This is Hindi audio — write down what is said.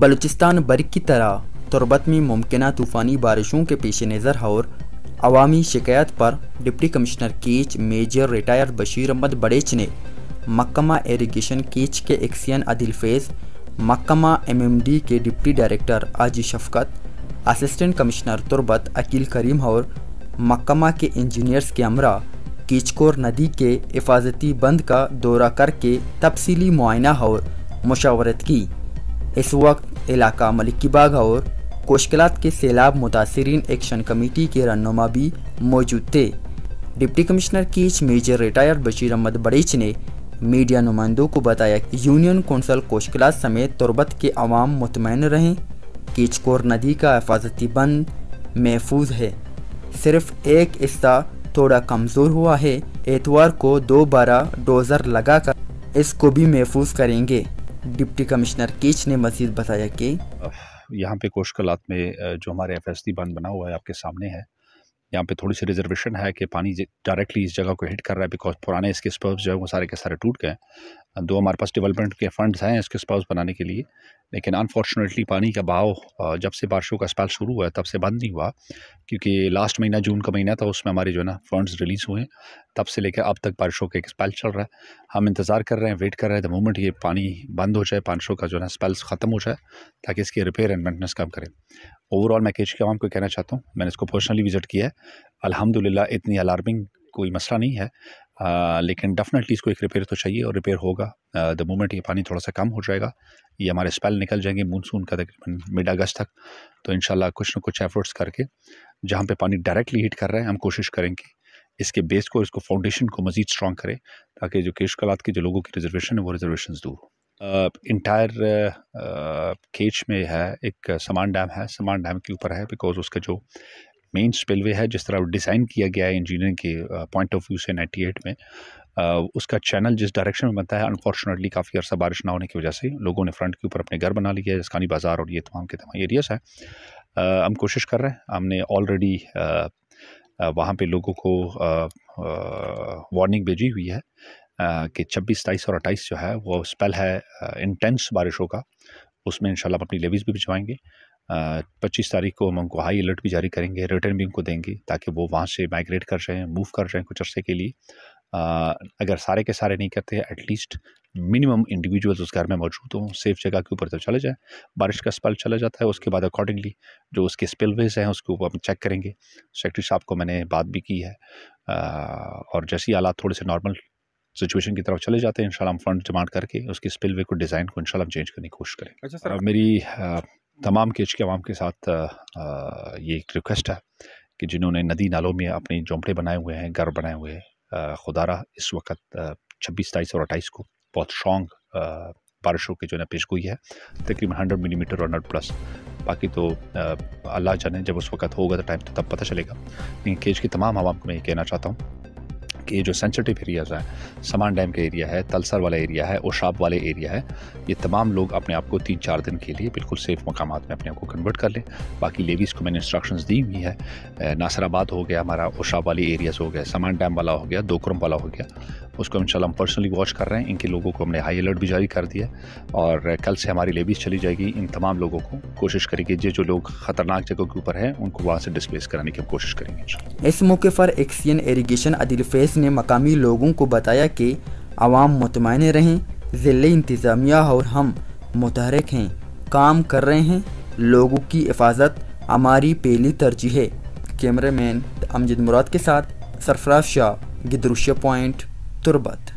बलूचिस्तान बर्ग की तरह तुर्बत में मुमकिन तूफ़ानी बारिशों के पेश नज़र और अवामी शिकायत पर डिप्टी कमिश्नर केच मेजर रिटायर बशीर अहमद बड़ेच ने महकमा इरिगेशन केच के एक्सियन आदिल फैज़, महकमा MMD के डिप्टी डायरेक्टर आजी शफकत, असिस्टेंट कमिश्नर तुर्बत अकील करीम और महकमा के इंजीनियर्स के हमरा कीचकोर नदी के हिफाजती बंद का दौरा करके तफसीली मुआयना और मुशावरत की। इस वक्त इलाका मलिकी बाग और कोशकलात के सैलाब मुतासरीन एक्शन कमेटी के रहनुमा भी मौजूद थे। डिप्टी कमिश्नर केच मेजर रिटायर बशीर अहमद बड़ेच ने मीडिया नुमाइंदों को बताया कि यूनियन कौंसल कोशकलात समेत तुर्बत के अवाम मुतमईन रहें। कीचकोर नदी का हिफाजती बंद महफूज है, सिर्फ एक हिस्सा थोड़ा कमज़ोर हुआ है। एतवार को दोबारा डोज़र लगाकर इसको भी महफूज करेंगे। डिप्टी कमिश्नर केच ने मज़ीद बताया कि यहाँ पे कोशकलात में जो हमारे FSD बांध बना हुआ है आपके सामने है, यहाँ पे थोड़ी सी रिजर्वेशन है कि पानी डायरेक्टली इस जगह को हिट कर रहा है, बिकॉज पुराने इसके स्पर्व्स जो है वो सारे के सारे टूट गए। दो हमारे पास डेवलपमेंट के फंड्स हैं इसके स्पर्व्स बनाने के लिए, लेकिन अनफॉर्चुनेटली पानी का बहाव जब से बारिशों का स्पेल शुरू हुआ है तब से बंद नहीं हुआ, क्योंकि लास्ट महीना जून का महीना था, उसमें हमारे जो है ना फंड्स रिलीज़ हुए। तब से लेकर अब तक बारिशों का एक स्पेल चल रहा है। हम इंतज़ार कर रहे हैं, वेट कर रहे हैं द मोमेंट ये पानी बंद हो जाए, बारिशों का जो है ना स्पेल्स ख़त्म हो जाए, ताकि इसकी रिपेयर एंड मेंटेनेंस काम करें। ओवरऑल मैं केच के आवाम को कहना चाहता हूँ, मैंने इसको पर्सनली विज़िट किया है, अल्हम्दुलिल्लाह इतनी अलार्मिंग कोई मसला नहीं है, लेकिन डेफिनेटली इसको एक रिपेयर तो चाहिए और रिपेयर होगा द मोमेंट ये पानी थोड़ा सा कम हो जाएगा। ये हमारे स्पेल निकल जाएंगे मानसून का तकरीबन मिड अगस्त तक, तो इंशाल्लाह कुछ न कुछ एफर्ट्स करके जहाँ पे पानी डायरेक्टली हिट कर रहा है हम कोशिश करेंगे इसके बेस को, इसको फाउंडेशन को मज़ीद स्ट्रॉन्ग करें, ताकि जो केशकलात के जो लोगों की रिजर्वेशन है वो रिजर्वेशन दूर हो। इंटायर केच में है एक समान डैम है, समान डैम के ऊपर है, बिकॉज उसका जो मेन स्पिलवे है जिस तरह डिज़ाइन किया गया है इंजीनियरिंग के पॉइंट ऑफ व्यू से 98 में, उसका चैनल जिस डायरेक्शन में बनता है, अनफॉर्चुनेटली काफ़ी अर्सा बारिश ना होने की वजह से लोगों ने फ्रंट के ऊपर अपने घर बना लिए, जसखानी बाज़ार और ये तमाम के तमाम एरियाज हैं। हम कोशिश कर रहे हैं, हमने ऑलरेडी वहाँ पे लोगों को वार्निंग भेजी हुई है कि 26, 27 और 28 जो है वो स्पेल है इंटेंस बारिशों का, उसमें इंशाल्लाह हम अपनी लेवीज़ भी भिजवाएंगे। 25 तारीख को हम उनको हाई अलर्ट भी जारी करेंगे, रिटर्न भी उनको देंगे, ताकि वो वहाँ से माइग्रेट कर जाएँ, मूव कर जाएँ कुछ अर्से के लिए। अगर सारे के सारे नहीं करते, एटलीस्ट मिनिमम इंडिविजुअल्स उस घर में मौजूद हों, सेफ जगह के ऊपर तो चले जाएँ। बारिश का स्पेल चला जाता है, उसके बाद अकॉर्डिंगली जो उसके स्पिलवेज हैं उसके ऊपर हम चेक करेंगे। सेक्रेटरी साहब को मैंने बात भी की है, और जैसे ही हालात थोड़े से नॉर्मल सिचुएशन की तरफ चले जाते हैं, इंशाल्लाह हम फंड डिमांड करके उसके स्पिलवे को, डिज़ाइन को इंशाल्लाह हम चेंज करने की कोशिश करेंगे। अच्छा सर, मेरी तमाम केच के अवाम के साथ ये एक रिक्वेस्ट है कि जिन्होंने नदी नालों में अपने झोंपड़े बनाए हुए हैं, घर बनाए हुए हैं, खुदारा इस वक्त 26, 27 और 28 को बहुत स्ट्रॉन्ग बारिशों की जो है पेशगोई है, तकरीबन 100 मिलीमीटर और 100+। बाकी तो अल्लाह जाने, जब उस वक्त होगा तो टाइम तो तब पता चलेगा। लेकिन केच की तमाम आवाम को मैं ये कहना चाहता हूँ कि ये जो सेंसिटिव एरियाज़ हैं, समान डैम का एरिया है, तलसर वाला एरिया है, ओशाब वाले एरिया है, ये तमाम लोग अपने आप को 3-4 दिन के लिए बिल्कुल सेफ़ मकामात में अपने आप को कन्वर्ट कर लें। बाकी लेवीज़ को मैंने इंस्ट्रक्शंस दी हुई है, नासराबाद हो गया, हमारा ओशाब वाले एरियाज़ हो गया, समान डैम वाला हो गया, दोकरम वाला हो गया, उसको इंशाल्लाह हम पर्सनली वॉच कर रहे हैं। इनके लोगों को हमने हाई अलर्ट भी जारी कर दिया, और कल से हमारी लेवीज़ चली जाएगी। इन तमाम लोगों को कोशिश करेंगे जो लोग ख़तरनाक जगह के ऊपर हैं उनको वहाँ से डिस्प्लेस कराने की हम कोशिश करेंगे। इस मौके पर एक्सियन इरिगेशन आदिल फैज़ ने मकामी लोगों को बताया कि आवाम मुतमईन रहें, ज़िले इंतज़ामिया और हम मुतहरिक हैं, काम कर रहे हैं, लोगों की हिफाजत हमारी पहली तरजीह है। कैमरामैन अमजद मुराद के साथ सरफराज शाह, गिदरुशिया पॉइंट, तुर्बत।